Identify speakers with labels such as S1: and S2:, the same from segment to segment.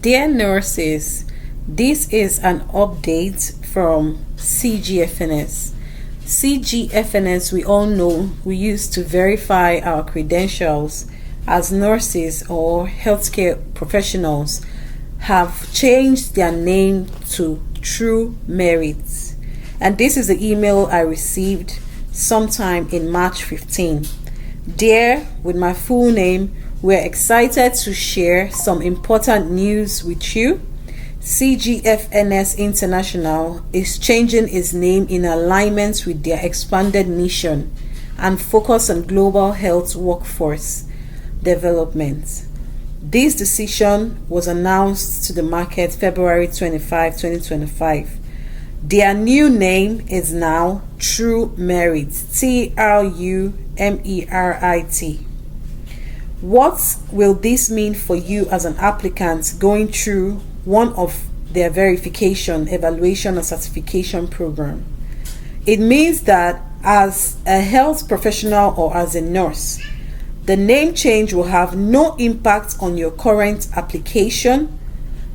S1: Dear nurses, this is an update from CGFNS. CGFNS, we all know, we use to verify our credentials as nurses or healthcare professionals, have changed their name to TruMerit. And this is the email I received sometime in March 15. Dear, with my full name, we're excited to share some important news with you. CGFNS International is changing its name in alignment with their expanded mission and focus on global health workforce development. This decision was announced to the market February 25, 2025. Their new name is now TruMerit, TruMerit. What will this mean for you as an applicant going through one of their verification, evaluation, or certification program? It means that as a health professional or as a nurse, the name change will have no impact on your current application.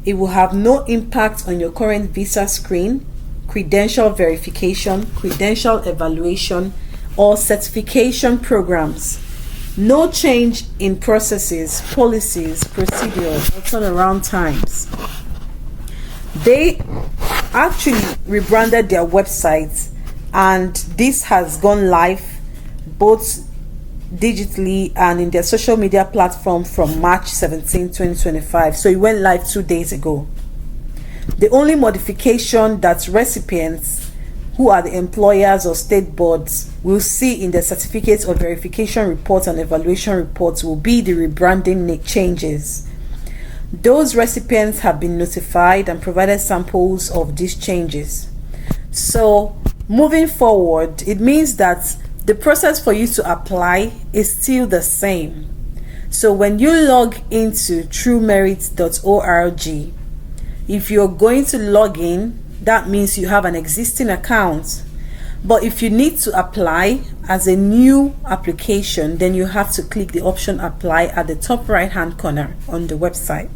S1: It will have no impact on your current visa screen, credential verification, credential evaluation, or certification programs. No change in processes, policies, procedures, or turnaround times. They actually rebranded their website, and this has gone live both digitally and in their social media platform from March 17, 2025. So it went live 2 days ago. The only modification that recipients who are the employers or state boards will see in the certificates of verification reports and evaluation reports will be the rebranding changes. Those recipients have been notified and provided samples of these changes. So moving forward, it means that the process for you to apply is still the same. So when you log into TruMerit.org, if you're going to log in, that means you have an existing account. But if you need to apply as a new application, then you have to click the option apply at the top right hand corner on the website.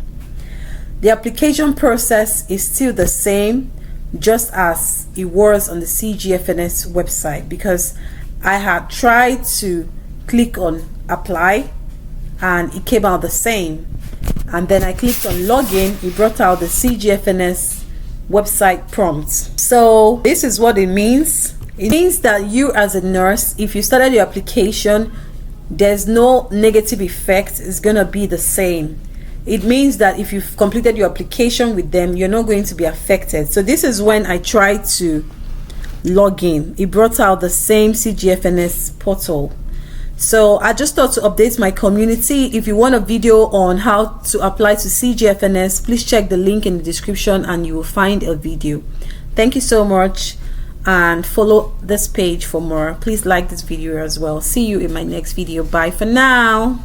S1: The application process is still the same, just as it was on the CGFNS website, because I had tried to click on apply and it came out the same. And then I clicked on login, it brought out the CGFNS website prompts. So this is what it means. It means that you as a nurse, if you started your application, there's no negative effect. It's gonna be the same. It means that if you've completed your application with them, you're not going to be affected. So this is when I tried to log in. It brought out the same CGFNS portal. So I just thought to update my community. If you want a video on how to apply to CGFNS, please check the link in the description and you will find a video. Thank you so much, and follow this page for more. Please like this video as well. See you in my next video. Bye for now.